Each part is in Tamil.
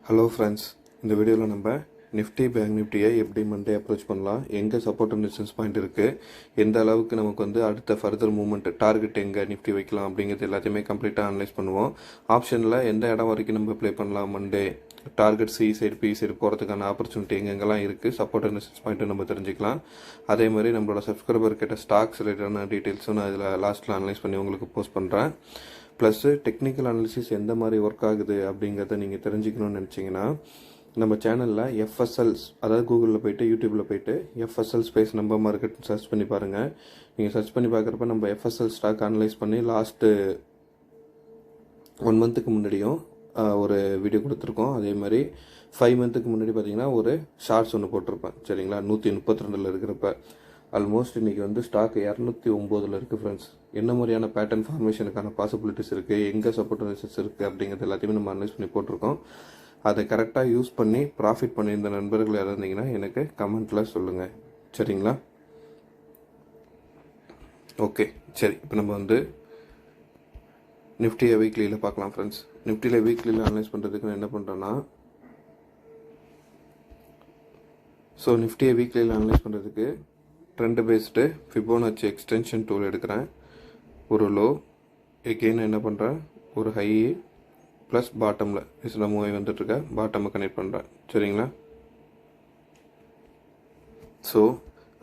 ஹலோ ஃப்ரெண்ட்ஸ், இந்த வீடியோவில் நம்ம நிஃப்டி பேங்க் நிஃப்டியை எப்படி மண்டே அப்ரோச் பண்ணலாம், எங்கே சப்போர்ட் அண்ட் ரெசிஸ்டன்ஸ் பாயிண்ட் இருக்குது, எந்த அளவுக்கு நமக்கு அடுத்த ஃபர்தர் மூவ்மெண்ட் டார்கெட் எங்கே நிஃப்டி வைக்கலாம் அப்படிங்கிறது எல்லாத்தையுமே கம்ப்ளீட்டாக அனலைஸ் பண்ணுவோம். ஆப்ஷனில் எந்த இடம் வரைக்கும் நம்ம ப்ளே பண்ணலாம், Monday target C side B side போகிறதுக்கான ஆப்பர்ச்சுனிட்டி எங்கெங்கெல்லாம் இருக்குது, சப்போர்ட் அண்ட் ரெசிஸ்டன்ஸ் பாயிண்ட்டு நம்ம தெரிஞ்சுக்கலாம். அதே மாதிரி நம்மளோட சப்ஸ்கிரைபர் கிட்ட ஸ்டாக்ஸ் ரிலேட்டடான டீட்டெயில்ஸும் நான் இதில் லாஸ்ட்டில் அனலைஸ் பண்ணி உங்களுக்கு போஸ்ட் பண்ணுறேன். ப்ளஸ்ஸு டெக்னிக்கல் அனாலிசிஸ் எந்த மாதிரி ஒர்க் ஆகுது அப்படிங்கிறத நீங்கள் தெரிஞ்சுக்கணும்னு நினச்சிங்கன்னா நம்ம சேனலில் எஃப்எஸ்எல்ஸ், அதாவது கூகுளில் போய்ட்டு யூடியூப்பில் போய்ட்டு எஃப்எஸ்எல் ஸ்பேஸ் நம்ம மார்க்கெட் சர்ச் பண்ணி பாருங்கள். நீங்கள் சர்ச் பண்ணி பார்க்குறப்ப நம்ம எஃப்எஸ்எல் ஸ்டாக் அனலைஸ் பண்ணி லாஸ்ட்டு 1 மந்த்துக்கு முன்னாடியும் ஒரு வீடியோ கொடுத்துருக்கோம். அதே மாதிரி 5 மந்த்துக்கு முன்னாடி பார்த்தீங்கன்னா ஒரு ஷார்ட்ஸ் ஒன்று போட்டிருப்பேன். சரிங்களா, 132 இருக்கிறப்ப ஆல்மோஸ்ட் இன்றைக்கி ஸ்டாக் 209 இருக்குது ஃப்ரெண்ட்ஸ். என்ன மாதிரியான பேட்டர்ன் ஃபார்மேஷனுக்கான பாசிபிலிட்டிஸ் இருக்குது, எங்கே சப்போர்ட் ரெசிஸ்டன்ஸ் இருக்குது அப்படிங்கிறது எல்லாத்தையுமே நம்ம அனலைஸ் பண்ணி போட்டிருக்கோம். அதை கரெக்டாக யூஸ் பண்ணி ப்ராஃபிட் பண்ணியிருந்த நண்பர்கள் யாராவது இருந்தீங்கன்னா எனக்கு கமெண்ட்டில் சொல்லுங்கள். சரிங்களா, ஓகே. சரி, இப்போ நம்ம நிஃப்டியை வீக்லியில் பார்க்கலாம் ஃப்ரெண்ட்ஸ். நிஃப்டியில் வீக்லியில் அனலைஸ் பண்ணுறதுக்கு நான் என்ன பண்ணுறேன்னா, நிஃப்டியை வீக்லியில் அனலைஸ் பண்ணுறதுக்கு trend based Fibonacci extension tool எடுக்கிறேன். ஒரு லோ, எகெயின் என்ன பண்ணுறேன், ஒரு ஹை ப்ளஸ் பாட்டமில் இதில் மூவ் ஆகி வந்துட்டுருக்க பாட்டமை கனெக்ட் பண்ணுறேன். சரிங்களா,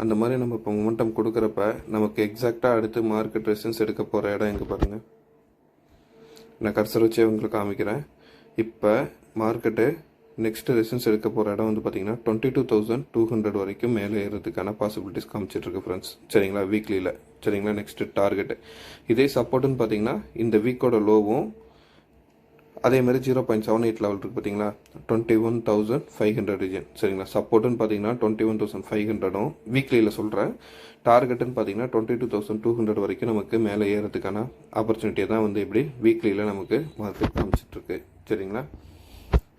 அந்த மாதிரி நம்ம இப்போ மொமெண்டம் கொடுக்குறப்ப நமக்கு எக்ஸாக்டாக அடுத்து மார்க்கெட் ரெசிஸ்டன்ஸ் எடுக்க போகிற இடம் எங்கே பாருங்கள். நான் கர்சர் வச்சே உங்களுக்கு காமிக்கிறேன். இப்போ மார்க்கெட்டு நெக்ஸ்ட்டு ரெசிஸ்டன்ஸ் எடுக்க போகிற இடம் பார்த்தீங்கன்னா 22,200 வரைக்கும் மேலே ஏறதுக்கான பாசிபிலிட்டிஸ் காமிச்சிட்ருக்கு ஃப்ரெண்ட்ஸ். சரிங்களா, வீக்லியில். சரிங்களா, நெக்ஸ்ட்டு டார்கெட்டு இதே சப்போர்ட்டுன்னு பார்த்தீங்கன்னா இந்த வீக்கோட லோவும் அதே மாதிரி 0.78 லெவல் இருக்குது பார்த்தீங்களா, 21,500 ரீஜன். சரிங்களா, சப்போர்ட்டுன்னு பார்த்தீங்கன்னா 21,500 வீக்லியில் சொல்கிறேன். டார்கெட்டுன்னு பார்த்தீங்கன்னா 22,200 வரைக்கும் நமக்கு மேலே ஏறதுக்கான ஆப்பர்ச்சுனிட்டியை தான் இப்படி வீக்லியில் நமக்கு மார்க்கெட் காமிச்சிட்ருக்கு. சரிங்களா,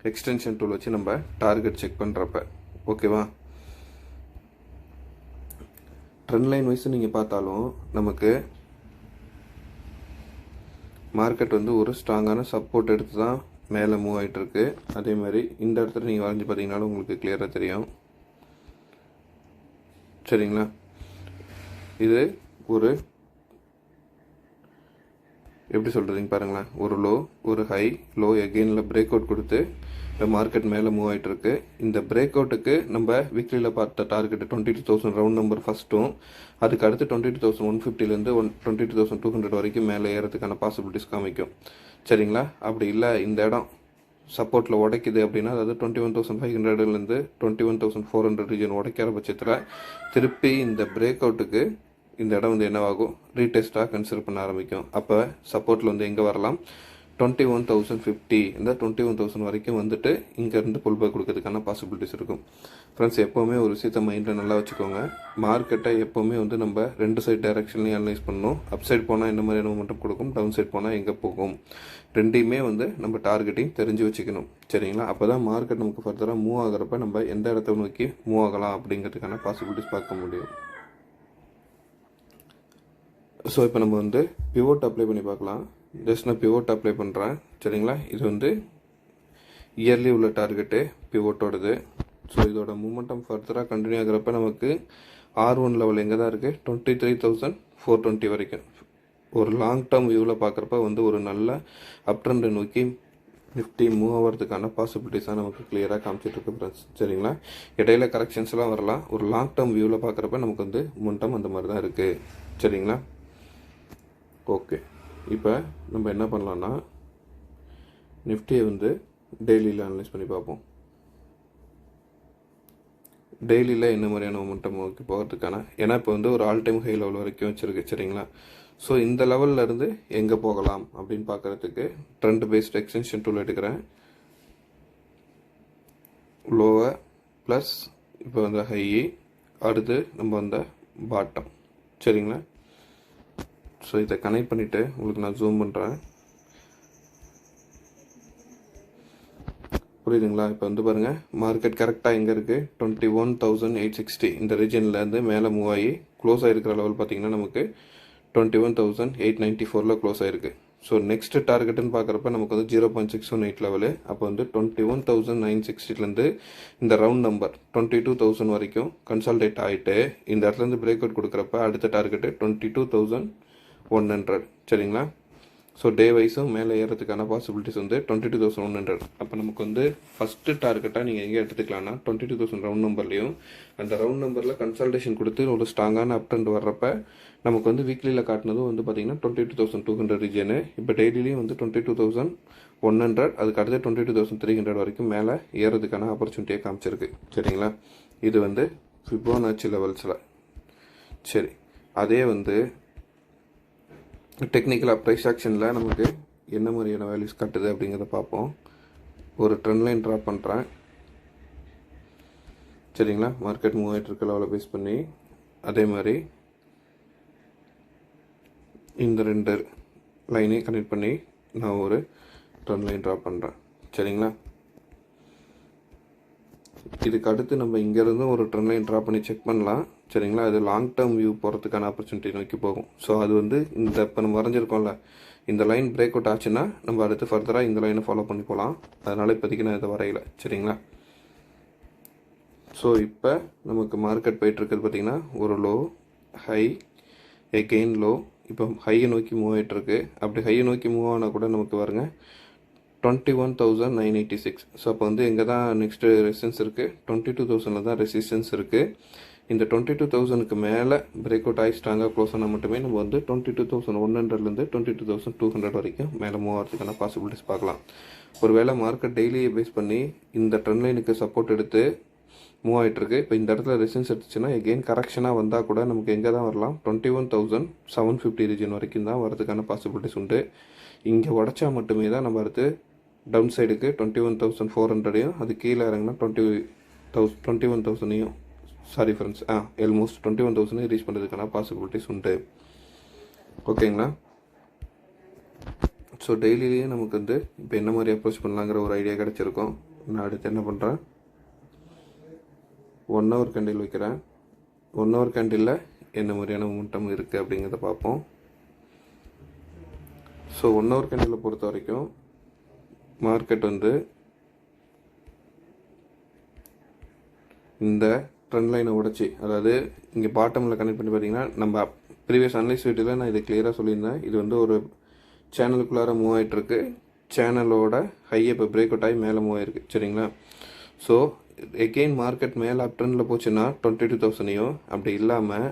எக்ஸ்டென்ஷன் டூல் வச்சு நம்ம டார்கெட் செக் பண்ணுறப்ப ஓகேவா. ட்ரெண்ட் லைன் வைஸ் நீங்கள் பார்த்தாலும் நமக்கு மார்க்கெட் ஒரு ஸ்ட்ராங்கான சப்போர்ட் எடுத்து தான் மேலே மூவ் ஆகிட்டுருக்கு. அதே மாதிரி இந்த இடத்துல நீங்கள் வரைஞ்சி பார்த்தீங்கன்னாலும் உங்களுக்கு கிளியராக தெரியும். சரிங்களா, இது ஒரு எப்படி சொல்கிறதுங்க பாருங்களேன், ஒரு லோ, ஒரு ஹை, லோ எகெயினில் பிரேக் அவுட் கொடுத்து இந்த மார்க்கெட் மேலே மூவ் ஆகிட்டுருக்கு. இந்த பிரேக் அவுட்டுக்கு நம்ம வீக்லியில் பார்த்த டார்கெட்டு 22,000 ரவுண்ட் நம்பர் ஃபஸ்ட்டும், அதுக்கு அடுத்து 22,150லேருந்து 22,200 வரைக்கும் மேலே ஏறதுக்கான பாசிபிலிட்டிஸ் காமிக்கும். சரிங்களா, அப்படி இல்லை இந்த இடம் சப்போர்ட்டில் உடைக்குது அப்படின்னா, அதாவது 21,500லேருந்து 21,400 ரீஜன் உடைக்கிற பட்சத்தில் திருப்பி இந்த பிரேக் அவுட்டுக்கு இந்த இடம் என்னவாகும், ரீடெஸ்ட்டாக கன்சிடர் பண்ண ஆரம்பிக்கும். அப்போ சப்போர்ட்டில் எங்கே வரலாம், 21,050, இந்த 21,000 வரைக்கும் இங்கேருந்து புல் பேக் கொடுக்கறதுக்கான பாசிபிலிட்டிஸ் இருக்கும். ஃப்ரெண்ட்ஸ், எப்போவுமே ஒரு விஷயத்தை மைண்டில் நல்லா வச்சுக்கோங்க. மார்க்கெட்டை எப்போவுமே நம்ம 2 சைட் டைரக்ஷன்லையும் அனலைஸ் பண்ணணும். அப் சைட் போனால் என்ன மாதிரியான மூமெண்டம் கொடுக்கும், டவுன் சைட் போனால் எங்கே போகும், ரெண்டையுமே நம்ம டார்கெட்டையும் தெரிஞ்சு வச்சுக்கணும். சரிங்களா, அப்போ தான் மார்க்கெட் நமக்கு ஃபர்தராக மூவ் ஆகிறப்ப நம்ம எந்த இடத்த நோக்கி மூவ் ஆகலாம் அப்படிங்கிறதுக்கான பாசிபிலிட்டிஸ் பார்க்க முடியும். இப்போ நம்ம பிவோட் அப்ளை பண்ணி பார்க்கலாம். ஜஸ்ட் நான் பிவோட் அப்ளை பண்ணுறேன். சரிங்களா, இது இயர்லி உள்ள டார்கெட்டு பிவோட்டோடது. இதோட மூமெண்டம் ஃபர்தராக கண்டினியூ ஆகிறப்ப நமக்கு R1 லெவல் எங்கே தான் இருக்குது, 23,420 வரைக்கும். ஒரு லாங் டேர்ம் வியூவில் பார்க்குறப்ப ஒரு நல்ல அப் ட்ரெண்டை நோக்கி நிஃப்டி மூவ் ஆகிறதுக்கான பாசிபிலிட்டிஸாக நமக்கு கிளியராக காமிச்சிட்ருக்கு ஃப்ரெண்ட்ஸ். சரிங்களா, இடையில கரெக்ஷன்ஸ்லாம் வரலாம். ஒரு லாங் டேர்ம் வியூவில் பார்க்குறப்ப நமக்கு மூமெண்டம் அந்த மாதிரி தான் இருக்குது. சரிங்களா, ஓகே. இப்போ நம்ம என்ன பண்ணலான்னா, நிஃப்டியை டெய்லியில் அனலைஸ் பண்ணி பார்ப்போம். டெய்லியில் என்ன மாதிரியான மொமெண்டம் நோக்கி போகிறதுக்கான, ஏன்னா இப்போ ஒரு ஆல் டைம் ஹை லெவல் வரைக்கும் வச்சுருக்கு. சரிங்களா, இந்த லெவலில் இருந்து எங்கே போகலாம் அப்படின்னு பார்க்குறதுக்கு ட்ரெண்ட் பேஸ்ட் எக்ஸ்டென்ஷன் டூல் எடுக்கிறேன். லோவர் ப்ளஸ் இப்போ ஹை, அடுத்து நம்ம பாட்டம். சரிங்களா, இதை கனெக்ட் பண்ணிவிட்டு உங்களுக்கு நான் ஜூம் பண்ணுறேன். புரியுதுங்களா, இப்போ பாருங்கள் மார்க்கெட் கரெக்டாக எங்கே இருக்குது, 21,860 இந்த ரீஜன்லேருந்து மேலே மூவ் ஆகி க்ளோஸ் ஆகிருக்கிற லெவல் பார்த்திங்கன்னா நமக்கு 21,894 க்ளோஸ் ஆகிருக்கு. ஸோ நெக்ஸ்ட் டார்கெட்டுன்னு பார்க்குறப்ப நமக்கு வந்து 0.618 லெவலு. அப்போ வந்து 21,960லேருந்து இந்த ரவுண்ட் நம்பர் 22,000 வரைக்கும் கன்சால்டேட் ஆகிட்டு இந்த இடத்துலேருந்து பிரேக் அவுட் கொடுக்குறப்ப அடுத்த டார்கெட்டு 22,100. சரிங்களா? ஸோ டே வைஸும் மேலே ஏறதுக்கான பாசிபிலிட்டிஸ் வந்து 22,100. அப்போ நமக்கு வந்து ஃபஸ்ட்டு டார்கெட்டாக நீங்கள் எங்கே எடுத்துக்கலாம்னா 22,000 ரவுண்ட் நம்பர்லையும் அந்த ரவுண்ட் நம்பரில் கன்சல்டேஷன் கொடுத்து ஒரு ஸ்ட்ராங்கான அப் ட்ரெண்ட் வர்றப்ப நமக்கு வந்து வீக்லியில் காட்டினதும் வந்து பார்த்திங்கன்னா 22,200 ரீஜனு. இப்போ டெய்லியும் வந்து 22,100, அதுக்கு அடுத்து 22,300 வரைக்கும் மேலே ஏறதுக்கான ஆப்பர்ச்சுனிட்டியை காமிச்சிருக்கு. சரிங்களா? இது வந்து ஃபிபோனாச்சி லெவல்ஸில். சரி, அதே வந்து டெக்னிக்கலாக ப்ரைஸ் ஆக்ஷனில் நமக்கு என்ன மாதிரியான வேல்யூஸ் காட்டுது அப்படிங்கிறத பார்ப்போம். ஒரு ட்ரெண்ட் லைன் ட்ரா பண்ணுறேன். சரிங்களா? மார்க்கெட் மூவ் ஆகிட்டு இருக்க லெவலில் பேஸ் பண்ணி அதே மாதிரி இந்த 2 லைனையும் கனெக்ட் பண்ணி நான் ஒரு ட்ரெண்ட் லைன் ட்ரா பண்ணுறேன். சரிங்களா? இதுக்கு அடுத்து நம்ம இங்கேருந்து ஒரு ட்ரெண்ட் லைன் ட்ரா பண்ணி செக் பண்ணலாம். சரிங்களா? அது லாங் டேர்ம் வியூ போகிறதுக்கான ஆப்பர்ச்சுனிட்டி நோக்கி போகும். ஸோ அது வந்து இந்த இப்போ நம்ம வரைஞ்சிருக்கோம்ல, இந்த லைன் பிரேக் அவுட் ஆச்சுன்னா நம்ம அடுத்து ஃபர்தராக இந்த லைனை ஃபாலோ பண்ணி போகலாம். அதனால் இப்போதைக்கு நான் இதை வரையல. சரிங்களா? ஸோ இப்போ நமக்கு மார்க்கெட் போயிட்டுருக்குது பார்த்திங்கன்னா ஒரு லோ, ஹை, எகெயின் லோ. இப்போ ஹையை நோக்கி மூவ் ஆகிட்டுருக்கு. அப்படி ஹையை நோக்கி மூவ் ஆனால் கூட நமக்கு வருங்க 21,986. ஸோ அப்போ வந்து எங்கே தான் நெக்ஸ்ட்டு ரெசிஸ்டன்ஸ் இருக்குது? 22,000 தான் ரெசிஸ்டன்ஸ் இருக்குது. இந்த 22,000க்கு மேலே பிரேக் அவுட் ஆகி ஸ்ட்ராங்காக க்ளோஸ் ஆனால் மட்டுமே நம்ம வந்து 22,100லேருந்து 22,200 வரைக்கும் மேலே மூவ் ஆகிறதுக்கான பாசிபிலிட்டிஸ் பார்க்கலாம். ஒருவேளை மார்க்கெட் டெய்லியை பேஸ் பண்ணி இந்த ட்ரெண்ட் லைனுக்கு சப்போர்ட் எடுத்து மூவ் ஆகிட்டுருக்கு. இப்போ இந்த இடத்துல ரெசிஸ்டன்ஸ் எடுத்துச்சுன்னா எகெயின் கரெக்ஷனாக வந்தால் கூட நமக்கு எங்கே தான் வரலாம்? 21,750 ரீஜன் வரைக்கும் தான் வரதுக்கான பாசிபிலிட்டிஸ் உண்டு. இங்கே உடச்சா மட்டுமே தான் நம்ம அடுத்து டவுன் சைடுக்கு 21,400ஐயும் அது கீழே இறங்கினா 21,000ஐயும் சாரி ஃப்ரெண்ட்ஸ் ஆல்மோஸ்ட் 21,000 ரீச் பண்ணுறதுக்கான பாசிபிலிட்டிஸ் உண்டு. ஓகேங்களா? ஸோ டெய்லிலேயே நமக்கு வந்து இப்போ என்ன மாதிரி அப்ரோச் பண்ணலாங்கிற ஒரு ஐடியா கிடச்சிருக்கோம். நான் அடுத்து என்ன பண்ணுறேன், 1 hour கேண்டில் வைக்கிறேன். 1 hour கேண்டிலில் என்ன மாதிரியான மூமெண்டம் இருக்குது அப்படிங்கிறத பார்ப்போம். ஸோ 1 hour கேண்டிலை பொறுத்த வரைக்கும் மார்க்கெட் வந்து இந்த ட்ரெண்ட் லைனை உடச்சி, அதாவது இங்கே பாட்டமில் கனெக்ட் பண்ணி பார்த்தீங்கன்னா நம்ம ப்ரீவியஸ் அனலைஸ் வீட்டில் நான் இது கிளியராக சொல்லியிருந்தேன். இது வந்து ஒரு சேனலுக்குள்ளார மூவ் ஆகிட்டுருக்கு. சேனலோட ஹையை இப்போ பிரேக் அவுட் ஆகி மேலே மூவ் ஆகிருக்கு. சரிங்களா? ஸோ எகெயின் மார்க்கெட் மேலே அப் ட்ரெண்டில் போச்சுன்னா 22,000ஐயும், அப்படி இல்லாமல்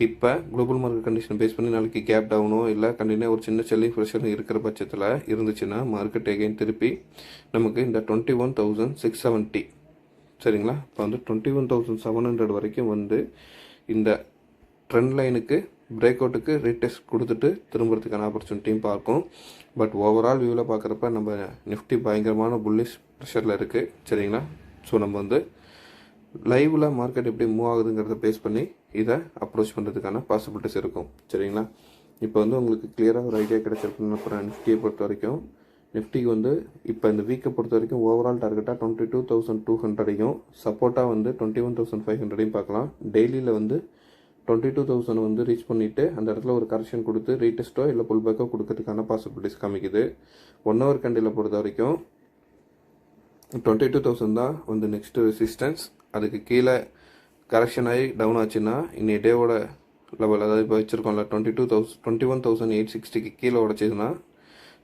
இப்போ குளோபல் மார்க்கெட் கண்டிஷன் பேஸ் பண்ணி நாளைக்கு கேப் டவுனோ இல்லை கண்டினியூ ஒரு சின்ன செல்லிங் ப்ரெஷர் இருக்கிற பட்சத்தில் இருந்துச்சுன்னா மார்க்கெட் எகெயின் திருப்பி நமக்கு இந்த 21,670. சரிங்களா? இப்போ வந்து 21,700 வரைக்கும் வந்து இந்த ட்ரெண்ட் லைனுக்கு பிரேக் அவுட்டுக்கு ரீடெஸ்ட் கொடுத்துட்டு திரும்புறதுக்கான ஆப்பர்ச்சுனிட்டியும் பார்க்கும். பட் ஓவரால் வியூவில் பார்க்குறப்ப நம்ம நிஃப்டி பயங்கரமான புல்லிஷ் ப்ரெஷரில் இருக்குது. சரிங்களா? ஸோ நம்ம வந்து லைவில் மார்க்கெட் எப்படி மூவ் ஆகுதுங்கிறத பேஸ் பண்ணி இதை அப்ரோச் பண்ணுறதுக்கான பாசிபிலிட்டிஸ் இருக்கும். சரிங்களா? இப்போ வந்து உங்களுக்கு கிளியராக ஒரு ஐடியா கிடச்சிருக்குன்னு அப்புறம் நிஃப்டியை பொறுத்த வரைக்கும் நிஃப்டிக்கு வந்து இப்போ இந்த வீக்கை பொறுத்த வரைக்கும் ஓவரால் டார்கெட்டாக 22,200ஐயும் சப்போர்ட்டாக வந்து 21,500ஐயும் பார்க்கலாம். டெய்லியில் வந்து 22,000 வந்து ரீச் பண்ணிவிட்டு அந்த இடத்துல ஒரு கரெக்ஷன் கொடுத்து ரீடெஸ்ட்டோ இல்லை புல் பேக்கோ கொடுக்கறதுக்கான பாசிபிலிட்டிஸ் காமிக்குது. 1 hour கேண்டில் பொறுத்த வரைக்கும் 22,000 தான் வந்து நெக்ஸ்ட் ரெசிஸ்டன்ஸ். அதுக்கு கீழே கரெக்ஷன் ஆகி டவுன் ஆச்சுன்னா இன்னைய டேவோட லெவல், அதாவது இப்போ வச்சுருக்கோம்ல 21,860க்கு கீழே உடச்சிதுன்னா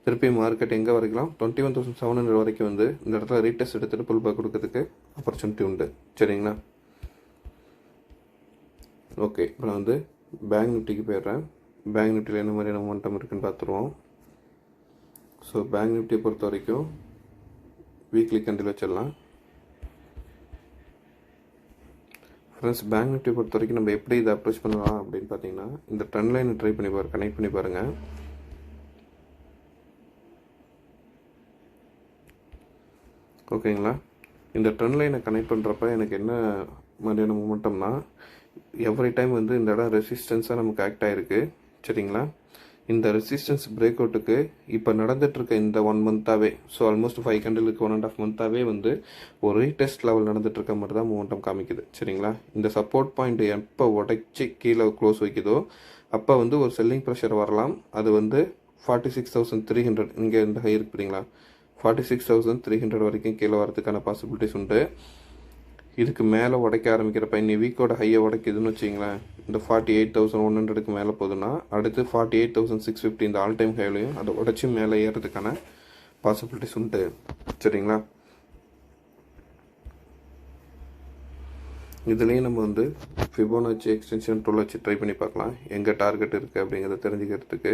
திருப்பி மார்க்கெட் எங்கே வரைக்கலாம் 21,700 வரைக்கும் வந்து இந்த இடத்துல ரீடெஸ்ட் எடுத்துகிட்டு புல் பேக் கொடுக்கறதுக்கு ஆப்பர்ச்சுனிட்டி உண்டு. சரிங்களா? ஓகே, இப்போ நான் வந்து பேங்க் நிஃப்டிக்கு போயிடுறேன். பேங்க் நிஃப்டியில் என்ன மாதிரியான மொமெண்டம் இருக்குன்னு பார்த்துருவோம். ஸோ பேங்க் நிஃப்டியை பொறுத்த வரைக்கும் வீக்லி கேண்டில் வச்சிடலாம். ஃப்ரெண்ட்ஸ், பேங்க் நிஃப்டி பொறுத்த வரைக்கும் நம்ம எப்படி இதை அப்ரோச் பண்ணலாம் அப்படின்னு பார்த்தீங்கன்னா இந்த ட்ரெண்ட் லைனை ட்ரை பண்ணி கனெக்ட் பண்ணி பாருங்கள். ஓகேங்களா? இந்த ட்ரெண்ட் லைனை கனெக்ட் பண்ணுறப்ப எனக்கு என்ன மாதிரியான மூமெண்டம்னா எவ்ரி டைம் வந்து இந்த இடம் ரெசிஸ்டன்ஸாக நமக்கு ஆக்ட் ஆகிருக்கு. சரிங்களா? இந்த ரெசிஸ்டன்ஸ் பிரேக் அவுட்டுக்கு இப்போ நடந்துகிட்ருக்க இந்த 1 month-ஆகவே, ஸோ ஆல்மோஸ்ட் 5 candleக்கு 1.5 month-ஆகவே வந்து ஒரு ரீடெஸ்ட் லெவல் நடந்துகிட்ருக்க மாதிரி தான் மூமெண்டம் காமிக்குது. சரிங்களா? இந்த சப்போர்ட் பாயிண்ட் எப்போ உடைச்சி கீழே க்ளோஸ் வைக்குதோ அப்போ வந்து ஒரு செல்லிங் ப்ரெஷர் வரலாம். அது வந்து 46,300 இங்கே இந்த ஹை இருக்குதுங்களா 46,300 வரைக்கும் கீழே வரதுக்கான பாசிபிலிட்டிஸ் உண்டு. இதுக்கு மேலே உடைக்க ஆரம்பிக்கிறப்ப இன்னி வீக்கோட ஹையை உடைக்குதுன்னு வச்சிங்களேன், இந்த 48,100க்கு மேலே போகுதுன்னா அடுத்து 48,650 இந்த ஆல் டைம் ஹைலையும் அதை உடச்சி மேலே ஏறதுக்கான பாசிபிலிட்டிஸ் உண்டு. சரிங்களா, இதுலேயும் நம்ம வந்து ஃபிபோனாச்சி எக்ஸ்டென்ஷன் டூல் வச்சு ட்ரை பண்ணி பார்க்கலாம் எங்கே டார்கெட் இருக்குது அப்படிங்கிறத தெரிஞ்சுக்கிறதுக்கு.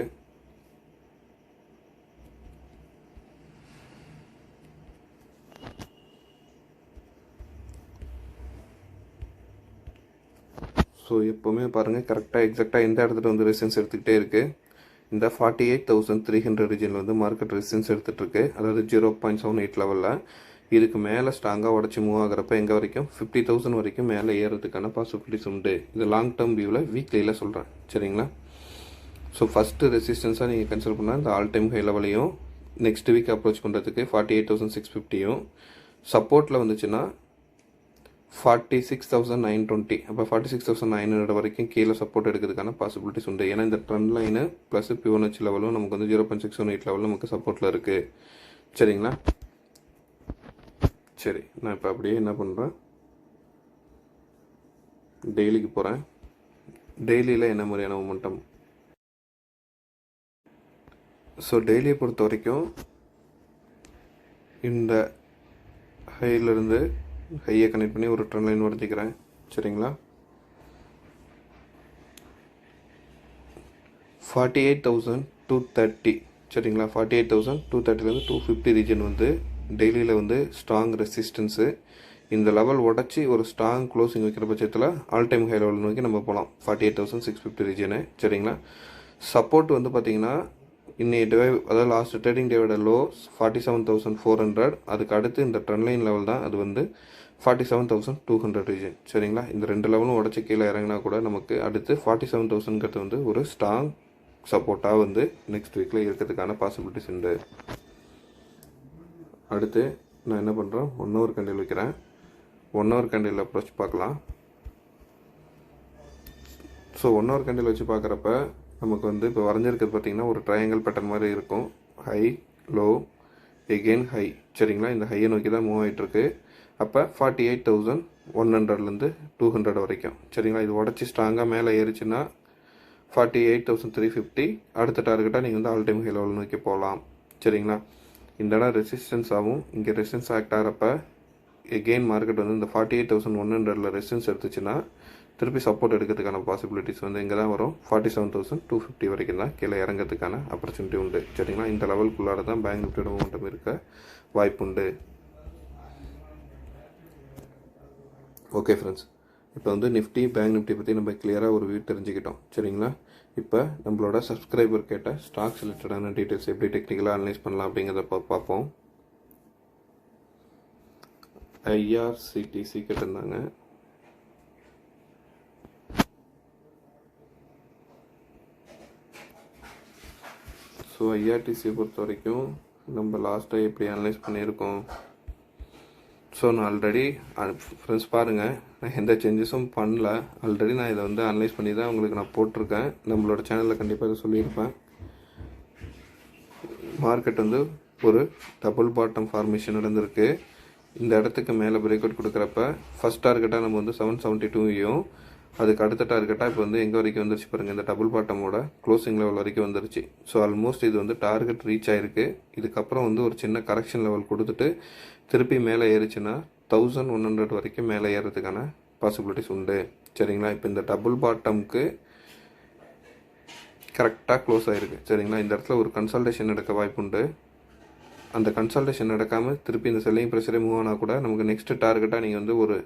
ஸோ எப்போவுமே பாருங்கள் கரெக்டாக எக்ஸாக்டாக எந்த இடத்துல வந்து ரெசிஸ்டன்ஸ் எடுத்துக்கிட்டே இருக்குது. இந்த 48,300 ரீஜனில் வந்து மார்க்கெட் ரெசிஸ்டன்ஸ் எடுத்துகிட்ருக்கு, அதாவது 0.78 லெவலில். இதுக்கு மேலே ஸ்ட்ராங்காக உடச்சி மூவ் ஆகிறப்ப எங்கே வரைக்கும் 50,000 வரைக்கும் மேலே ஏறதுக்கான பாசிபிலிட்டிஸ் உண்டு. இது லாங் டேர்ம் வியூவில் வீக்லியில் சொல்கிறேன். சரிங்களா, ஸோ ஃபஸ்ட்டு ரெசிஸ்டன்ஸாக நீங்கள் கன்சிடர் பண்ணால் இந்த ஆல் டைம் ஹை லெவலையும் நெக்ஸ்ட் வீக் அப்ரோச் பண்ணுறதுக்கு 48,650யும் சப்போர்ட்டில் வந்துச்சுன்னா 46,920. அப்போ 46,900 வரைக்கும் கீழே சப்போர்ட் எடுக்கிறதுக்கான பாசிபிலிட்டிஸ் உண்டு. ஏன்னா இந்த ட்ரெண்ட் லைனு ப்ளஸ் ஃபிபோனாச்சி லெவலும் நமக்கு வந்து 0.618 லெவலில் நமக்கு சப்போர்ட்டில் இருக்குது. சரிங்களா, சரி நான் இப்போ அப்படியே என்ன பண்ணுறேன், டெய்லிக்கு போகிறேன். டெய்லியில் என்ன மாதிரியான மொமெண்டம். ஸோ டெய்லியை பொறுத்த வரைக்கும் இந்த ஹையிலேருந்து ஹையை கனெக்ட் பண்ணி ஒரு ட்ரெண்ட் லைன் வரைஞ்சிக்கிறேன். சரிங்களா, 48,230. சரிங்களா, 48,230லேருந்து 250 ரீஜன் வந்து டெய்லியில் வந்து ஸ்ட்ராங் ரெசிஸ்டன்ஸு. இந்த லெவல் உடச்சி ஒரு ஸ்ட்ராங் க்ளோசிங் வைக்கிற பட்சத்தில் ஆல் டைம் ஹை லெவல் நோக்கி நம்ம போகலாம் 48,650 ரீஜனு. சரிங்களா, சப்போர்ட் வந்து பார்த்திங்கன்னா இன்னைக்கு டே, அதாவது லாஸ்ட் ட்ரேடிங் டேவோட லோ 47,400. அதுக்கு அடுத்து இந்த ட்ரெண்ட் லைன் லெவல் தான், அது வந்து 47,200 ரீஜன். சரிங்களா, இந்த ரெண்டு லெவலும் உடச்சி கீழே இறங்கினா கூட நமக்கு அடுத்து 47,000ங்கிறது வந்து ஒரு ஸ்ட்ராங் சப்போர்ட்டாக வந்து நெக்ஸ்ட் வீக்கில் இருக்கிறதுக்கான பாசிபிலிட்டிஸ் உண்டு. அடுத்து நான் என்ன பண்ணுறேன், 1 hour கேண்டில் வைக்கிறேன். 1 hour கேண்டில் அப்ரோச் பார்க்கலாம். ஸோ 1 hour கேண்டில் வச்சு பார்க்குறப்ப நமக்கு வந்து இப்போ வரைஞ்சிருக்கிறது பார்த்திங்கன்னா ஒரு ட்ரையாங்கிள் பேட்டர்ன் மாதிரி இருக்கும். High low again high. சரிங்களா, இந்த ஹையை நோக்கி தான் மூவ் ஆகிட்டுருக்கு. அப்போ 48,100லேருந்து 200 வரைக்கும். சரிங்களா, இது உடச்சி ஸ்ட்ராங்காக மேலே ஏறிச்சுன்னா 48,350 அடுத்த டார்கெட்டாக நீங்கள் வந்து ஆல் டைம் ஹை லெவல் நோக்கி போகலாம். சரிங்களா, இந்த இடம் ரெசிஸ்டன்ஸ் ஆகும். இங்கே ரெசிஸ்டன்ஸ் ஆக்ட் ஆகிறப்ப எகெயின் மார்க்கெட் வந்து இந்த 48,100ல் ரெசிஸ்டன்ஸ் எடுத்துச்சுன்னா திருப்பி சப்போர்ட் எடுக்கிறதுக்கான பாசிபிலிட்டிஸ் வந்து இங்கே தான் வரும். 47,250 வரைக்கும் தான் கீழே இறங்கிறதுக்கான ஆப்பர்ச்சுனிட்டி உண்டு. சரிங்களா, இந்த லெவலுக்குள்ளார தான் பேங்க் நிஃப்டியோட மொமெண்டம் இருக்க வாய்ப்புண்டு. ஓகே ஃப்ரெண்ட்ஸ், இப்போ வந்து நிஃப்டி பேங்க் நிஃப்டி பற்றி நம்ம கிளியராக ஒரு வியூ தெரிஞ்சுக்கிட்டோம். சரிங்களா, இப்போ நம்மளோட சப்ஸ்கிரைபர் கேட்ட ஸ்டாக் ரிலேட்டடான டீட்டெயில்ஸ் எப்படி டெக்னிக்கலாக அனலைஸ் பண்ணலாம் அப்படிங்கிறத பார்ப்போம். IRCTC கேட்டிருந்தாங்க. ஸோ IRTC பொறுத்த வரைக்கும் நம்ம லாஸ்ட்டாக எப்படி அனலைஸ் பண்ணியிருக்கோம். ஸோ நான் ஆல்ரெடி ஃப்ரெண்ட்ஸ் பாருங்கள், நான் எந்த சேஞ்சஸும் பண்ணல. ஆல்ரெடி நான் இதை வந்து அனலைஸ் பண்ணி தான் உங்களுக்கு நான் போட்டிருக்கேன். நம்மளோட சேனலில் கண்டிப்பாக இதை சொல்லியிருப்பேன். மார்க்கெட் வந்து ஒரு டபுள் பாட்டம் ஃபார்மேஷன் நடந்திருக்கு. இந்த இடத்துக்கு மேலே பிரேக் அவுட் கொடுக்குறப்ப ஃபஸ்ட் டார்கெட்டாக நம்ம வந்து 772யும் அதுக்கு அடுத்த டார்கெட்டாக இப்போ வந்து எங்கே வரைக்கும் வந்துருச்சு பாருங்கள், இந்த டபுள் பாட்டமோட க்ளோசிங் லெவல் வரைக்கும் வந்துருச்சு. ஸோ ஆல்மோஸ்ட் இது வந்து டார்கெட் ரீச் ஆகிருக்கு. இதுக்கப்புறம் வந்து ஒரு சின்ன கரெக்ஷன் லெவல் கொடுத்துட்டு திருப்பி மேலே ஏறிச்சுன்னா 1100 வரைக்கும் மேலே ஏறதுக்கான பாசிபிலிட்டிஸ் உண்டு. சரிங்களா, இப்போ இந்த டபுள் பாட்டமுக்கு கரெக்டாக க்ளோஸ் ஆகிருக்கு. சரிங்களா, இந்த இடத்துல ஒரு கன்சல்டேஷன் நடக்க வாய்ப்பு உண்டு. அந்த கன்சல்டேஷன் நடக்காமல் திருப்பி இந்த செல்லிங் ப்ரெஷரே மூவ் ஆனால் கூட நமக்கு நெக்ஸ்ட் டார்கெட்டாக நீங்கள் வந்து ஒரு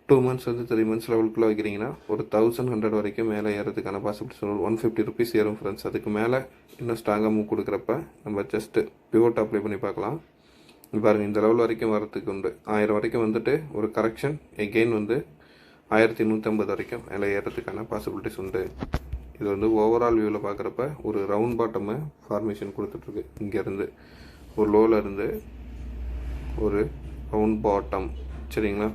2 months வந்து 3 months லெவலுக்குள்ளே வைக்கிறீங்கன்னா ஒரு 1100 வரைக்கும் மேலே ஏறதுக்கான பாசிபிலிட்டிஸ் ஒரு 150 rupees ஏறும் ஃப்ரெண்ட்ஸ். அதுக்கு மேலே இன்னும் ஸ்ட்ராங்காக மூவ் கொடுக்குறப்ப நம்ம ஜஸ்ட்டு பிவோட் அப்ளை பண்ணி பார்க்கலாம். பாருங்கள், இந்த லெவல் வரைக்கும் வரதுக்கு உண்டு. 1000 வரைக்கும் வந்துட்டு ஒரு கரெக்ஷன் எகெயின் வந்து 1150 வரைக்கும் மேலே ஏறதுக்கான பாசிபிலிட்டிஸ் உண்டு. இது வந்து ஓவரால் வியூவில் பார்க்குறப்ப ஒரு ரவுண்ட் பாட்டமை ஃபார்மேஷன் கொடுத்துட்ருக்கு. இங்கேருந்து ஒரு லோவில் இருந்து ஒரு ரவுண்ட் பாட்டம். சரிங்களா,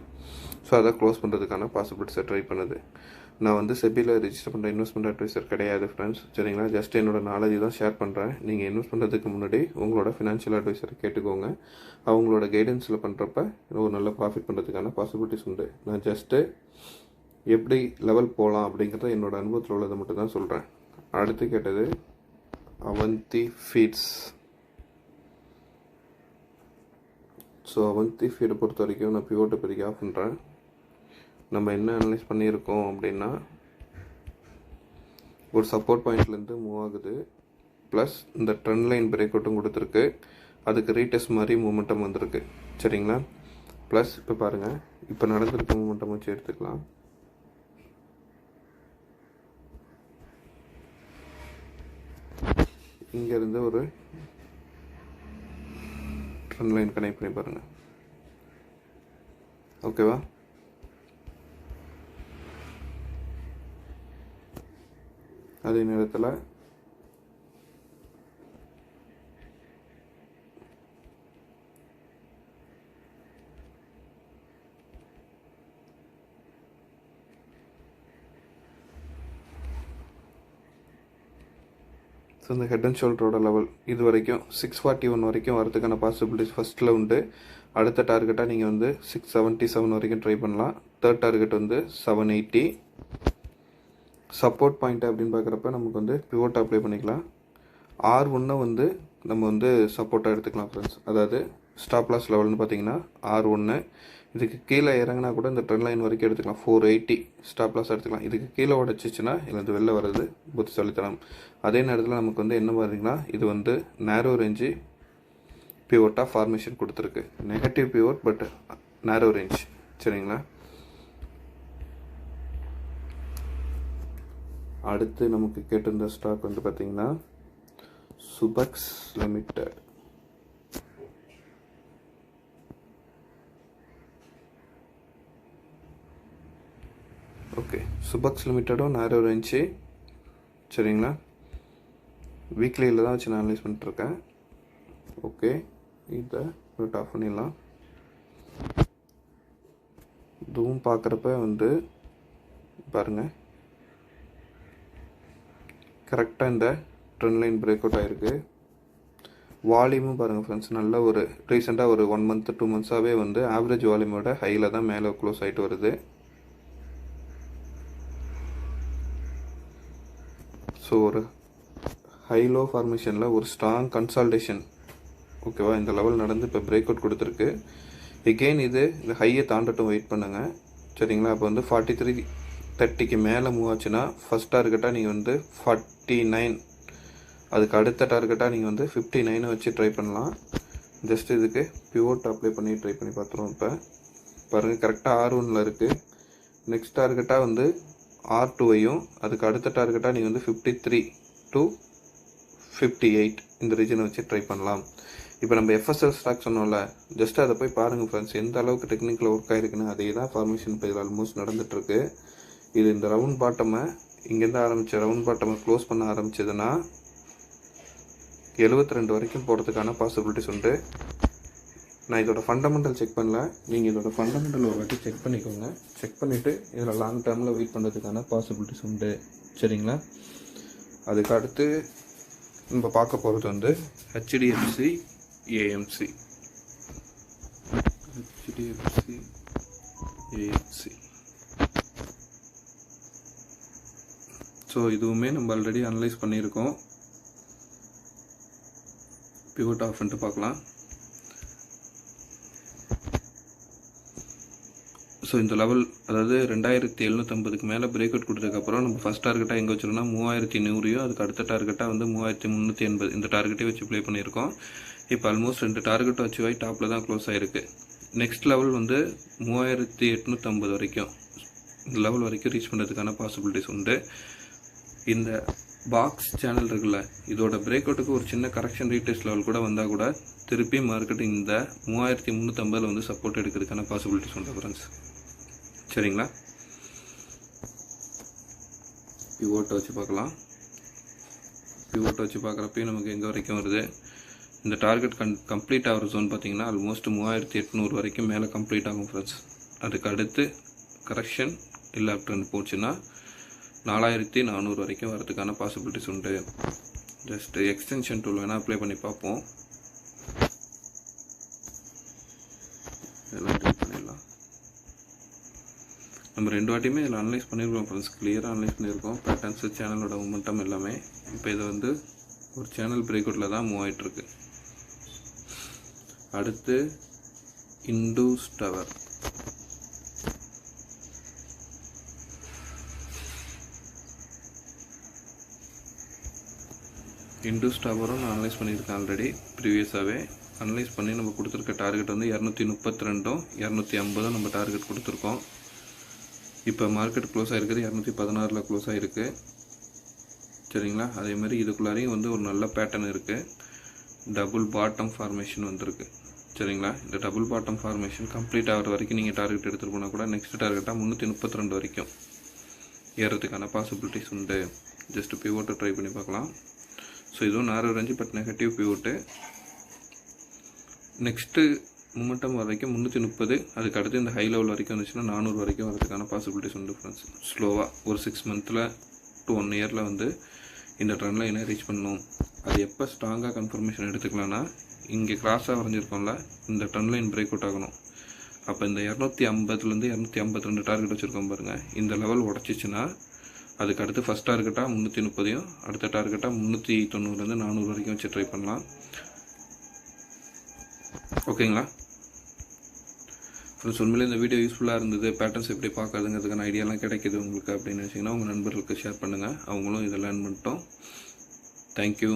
ஸோ அதை க்ளோஸ் பண்ணுறதுக்கான பாசிபிலிட்டிஸை ட்ரை பண்ணுது. நான் வந்து செபியில் ரிஜிஸ்டர் பண்ணுற இன்வெஸ்ட்மெண்ட் அட்வைசர் கிடையாது ஃப்ரெண்ட்ஸ், சரிங்களா. ஜஸ்ட் என்னோட நாலேஜ் தான் ஷேர் பண்ணுறேன். நீங்கள் இன்வெஸ்ட் பண்ணுறதுக்கு முன்னாடி உங்களோட ஃபினான்ஷியல் அட்வைசரை கேட்டுக்கோங்க. அவங்களோட கைடன்ஸில் பண்ணுறப்ப ஒரு நல்ல ப்ராஃபிட் பண்ணுறதுக்கான பாசிபிலிட்டிஸ் உண்டு. நான் ஜஸ்ட்டு எப்படி லெவல் போகலாம் அப்படிங்கிறத என்னோட அனுபவத்தில் உள்ளதை மட்டும் தான் சொல்கிறேன். அடுத்து கேட்டது அவந்தி ஃபீட்ஸ். ஸோ அவந்தி ஃபீடை பொறுத்த வரைக்கும் நான் பிவோட்டை பெருக்கி ஆஃப் பண்ணுறேன். நம்ம என்ன அனலைஸ் பண்ணியிருக்கோம் அப்படின்னா, ஒரு சப்போர்ட் பாயிண்ட்லேருந்து மூவ் ஆகுது, ப்ளஸ் இந்த ட்ரெண்ட் லைன் பிரேக் அவுட்டும் கொடுத்துருக்கு, அதுக்கு ரீடெஸ்ட் மாதிரி மூமெண்டம் வந்திருக்கு, சரிங்களா. ப்ளஸ் இப்போ பாருங்கள், இப்போ நடந்திருக்க மூமெண்டம் வச்சு எடுத்துக்கலாம். இங்கேருந்து ஒரு ட்ரெண்ட் லைன் கனெக்ட் பண்ணி பாருங்கள், ஓகேவா. அதே நேரத்தில் ஸோ இந்த ஹெட் அண்ட் ஷோல்டரோட லெவல் இது வரைக்கும் 641 வரைக்கும் வரதுக்கான பாசிபிலிட்டிஸ் ஃபஸ்ட்டில் உண்டு. அடுத்த டார்கெட்டாக நீங்கள் வந்து 677 வரைக்கும் ட்ரை பண்ணலாம். தேர்ட் டார்கெட் வந்து 780. சப்போர்ட் பாயிண்ட் அப்படின்னு பார்க்குறப்ப நமக்கு வந்து பிவோட் அப்ளை பண்ணிக்கலாம். R1 வந்து நம்ம வந்து சப்போர்ட்டாக எடுத்துக்கலாம் ஃப்ரெண்ட்ஸ். அதாவது ஸ்டாப் லாஸ் லெவல்னு பார்த்தீங்கன்னா R1. இதுக்கு கீழே இறங்கினா கூட இந்த ட்ரெண்ட் லைன் வரைக்கும் எடுத்துக்கலாம். 480 ஸ்டாப் லாஸ் எடுத்துக்கலாம். இதுக்கு கீழே உடச்சிச்சுன்னா இதுலேருந்து வெளில வர்றது புத்திசாலித்தனம். அதே நேரத்தில் நமக்கு வந்து என்ன பார்த்தீங்கன்னா, இது வந்து நேரோ ரேஞ்சு பிவோட்டாக ஃபார்மேஷன் கொடுத்துருக்கு. நெகட்டிவ் பிவோட் பட் நேரோ ரேஞ்ச், சரிங்களா. அடுத்து நமக்கு கேட்டிருந்த ஸ்டாக் வந்து பார்த்தீங்கன்னா சுபக்ஸ் லிமிடெட். ஓகே, சுபக்ஸ் லிமிட்டடும் நேரோ ரேஞ்சு, சரிங்களா. வீக்லியில் தான் வச்சு நான் அனலைஸ் பண்ணிட்டுருக்கேன். ஓகே, இதை நோட் ஆஃப் பண்ணிடலாம். இதுவும் பார்க்குறப்ப வந்து பாருங்கள், கரெக்டாக இந்த ட்ரெண்ட் லைன் பிரேக் அவுட் ஆகிருக்கு. வால்யூமும் பாருங்கள் ஃப்ரெண்ட்ஸ், நல்ல ஒரு ரீசெண்டாக ஒரு 1 மந்த் 2 மந்த்ஸாகவே வந்து ஆவரேஜ் வால்யூமோட ஹையில் தான் மேலே க்ளோஸ் ஆகிட்டு வருது. ஸோ ஒரு ஹை லோ ஃபார்மேஷனில் ஒரு ஸ்ட்ராங் கன்சால்டேஷன், ஓகேவா. இந்த லெவல் நடந்து இப்போ பிரேக் அவுட் கொடுத்துருக்கு. எகெயின் இது இந்த ஹையை தாண்டட்டும், வெயிட் பண்ணுங்கள், சரிங்களா. அப்போ வந்து 4330க்கு மேலே மூவ் ஆச்சுன்னா ஃபஸ்ட் டார்கெட்டாக நீங்கள் வந்து 49, அதுக்கு அடுத்த டார்கெட்டாக நீங்கள் வந்து 59 வச்சு ட்ரை பண்ணலாம். ஜஸ்ட் இதுக்கு பிவோட் அப்ளை பண்ணி ட்ரை பண்ணி பார்த்துருவோம். இப்போ பாருங்கள், கரெக்டாக R1 இருக்குது. நெக்ஸ்ட் டார்கெட்டாக வந்து R2வையும் அதுக்கு அடுத்த டார்கெட்டாக நீங்கள் வந்து 53 to 58 இந்த ரீஜனை வச்சு ட்ரை பண்ணலாம். இப்போ நம்ம FSL ஸ்டாக் சொன்னோம்ல, ஜஸ்ட் அதை போய் பாருங்கள் ஃப்ரெண்ட்ஸ், எந்த அளவுக்கு டெக்னிக்கில் ஒர்க் ஆகிருக்குன்னு. அதே தான் ஃபார்மேஷன் இப்போ ஆல்மோஸ்ட் நடந்துகிட்ருக்கு. இது இந்த ரவுண்ட் பாட்டமை இங்கேருந்து ஆரம்பித்த ரவுண்ட் பாட்டமை க்ளோஸ் பண்ண ஆரம்பிச்சதுன்னா 72 வரைக்கும் போகிறதுக்கான பாசிபிலிட்டிஸ் உண்டு. நான் இதோட ஃபண்டமெண்டல் செக் பண்ணல, நீங்கள் இதோட ஃபண்டமெண்டல் ஒரு வாட்டி செக் பண்ணிக்கோங்க. செக் பண்ணிவிட்டு இதில் லாங் டேர்மில் வெயிட் பண்ணுறதுக்கான பாசிபிலிட்டிஸ் உண்டு, சரிங்களா. அதுக்கு அடுத்து நம்ம பார்க்க போகிறது வந்து HDFC AMC. HDFC AMC. So இதுவுமே நம்ம ஆல்ரெடி அனலைஸ் பண்ணியிருக்கோம். பிவோட் ஆஃப் பண்ணிட்டு பார்க்கலாம். ஸோ இந்த லெவல் அதாவது 2750க்கு மேலே பிரேக் அவுட் கொடுத்ததுக்கப்புறம் நம்ம ஃபஸ்ட் டார்கெட்டாக எங்கே வச்சுருந்தோம்னா 3100, அதுக்கு அடுத்த டார்கெட்டாக வந்து 3380 இந்த டார்கெட்டே வச்சு ப்ளே பண்ணியிருக்கோம். இப்போ ஆல்மோஸ்ட் 2 டார்கெட் வச்சு ஆகி டாப்பில் தான் க்ளோஸ் ஆகிருக்கு. நெக்ஸ்ட் லெவல் வந்து 3850 வரைக்கும், இந்த லெவல் வரைக்கும் ரீச் பண்ணுறதுக்கான பாசிபிலிட்டிஸ் உண்டு. இந்த பாக்ஸ் சேனல் இருக்குல்ல, இதோட பிரேக் அவுட்டுக்கு ஒரு சின்ன கரெக்ஷன் ரீடெஸ்ட் லெவல் கூட வந்தால் கூட திருப்பி மார்க்கெட் இந்த 3350 வந்து சப்போர்ட் எடுக்கிறதுக்கான பாசிபிலிட்டிஸ் உண்டு ஃப்ரெண்ட்ஸ், சரிங்களா. பிவோட்டை வச்சு பார்க்கலாம். பிவோட்டை வச்சு பார்க்குறப்பையும் நமக்கு எங்கே வரைக்கும் வருது, இந்த டார்கெட் கம்ப்ளீட் ஆகிற ஜோன் பார்த்தீங்கன்னா ஆல்மோஸ்ட் 3800 வரைக்கும் மேலே கம்ப்ளீட் ஆகும் ஃப்ரெண்ட்ஸ். அதுக்கு அடுத்து கரெக்ஷன் இல்லை அப் ட்ரெண்ட் போச்சுன்னா 4400 வரைக்கும் வரதுக்கான பாசிபிலிட்டிஸ் உண்டு. ஜஸ்ட் எக்ஸ்டென்ஷன் டூல் வேணால் அப்ளை பண்ணி பார்ப்போம். இதெல்லாம் டெலிட் பண்ணிடலாம். நம்ம 2 வாட்டியுமே இதில் அனலைஸ் பண்ணியிருக்கோம் ஃப்ரெண்ட்ஸ், கிளியராக அனலைஸ் பண்ணியிருக்கோம் பேட்டர்ன்ஸு, சேனலோட மொமெண்டம் எல்லாமே. இப்போ இது வந்து ஒரு சேனல் பிரேக் அவுட்டில் தான் மூவ் ஆகிட்டுருக்கு. அடுத்து இண்டூஸ் டவர். இண்டூஸ் டவரும் நான் அனலைஸ் பண்ணியிருக்கேன் ஆல்ரெடி. ப்ரீவியஸாகவே அனலைஸ் பண்ணி நம்ம கொடுத்துருக்க டார்கெட் வந்து 232ம் 250 நம்ம டார்கெட் கொடுத்துருக்கோம். இப்போ மார்க்கெட் க்ளோஸ் ஆகிருக்குது 216 க்ளோஸ் ஆகிருக்கு. சரிங்களா, அதே மாதிரி இதுக்குள்ளாரையும் வந்து ஒரு நல்ல பேட்டர்ன் இருக்குது. டபுள் பாட்டம் ஃபார்மேஷன் வந்திருக்கு. சரிங்களா, இந்த டபுள் பாட்டம் ஃபார்மேஷன் கம்ப்ளீட் ஆகிற வரைக்கும் நீங்கள் டார்கெட் எடுத்துகிட்டு போனால் கூட நெக்ஸ்ட் டார்கெட்டாக 332 வரைக்கும் ஏறதுக்கான பாசிபிலிட்டிஸ் உண்டு. ஜஸ்ட் பிவோட்டை ட்ரை பண்ணி பார்க்கலாம். ஸோ இதுவும் நேரோ range but negative pivot. Next momentum வரைக்கும் 330, அதுக்கு அடுத்து இந்த ஹை லெவல் வரைக்கும் வந்துச்சுன்னா 400 வரைக்கும் வரதுக்கான பாசிபிலிட்டிஸ் உண்டு ஃப்ரெண்ட்ஸ். ஸ்லோவாக ஒரு 6 மந்த்தில் டு 1 இயரில் வந்து இந்த ட்ரெண்ட் லைனை ரீச் பண்ணணும். அது எப்போ ஸ்ட்ராங்காக கன்ஃபர்மேஷன் எடுத்துக்கலாம்னா, இங்கே கிராஸாக வரைஞ்சிருக்கோம்ல, இந்த ட்ரெண்ட் லைன் பிரேக் அவுட் ஆகணும். அப்போ இந்த 250லேருந்து 252 டார்கெட் வச்சுருக்கோம் பாருங்கள், இந்த லெவல் உடச்சிச்சின்னா அதுக்கு அடுத்து ஃபஸ்ட் டார்கெட்டாக 330, அடுத்த டார்கெட்டாக 390லேருந்து 400 வரைக்கும் வச்சு ட்ரை பண்ணலாம். ஓகேங்களா ஃப்ரெண்ட்ஸ், உண்மையிலே இந்த வீடியோ யூஸ்ஃபுல்லாக இருந்தது. பேட்டர்ன்ஸ் எப்படி பார்க்கறதுங்கிறதுக்கான ஐடியாலாம் கிடைக்கிது உங்களுக்கு அப்படின்னு நினச்சிங்கன்னா உங்கள் நண்பர்களுக்கு ஷேர் பண்ணுங்கள். அவங்களும் இதை லேர்ன் பண்ணிட்டோம். தேங்க்யூ.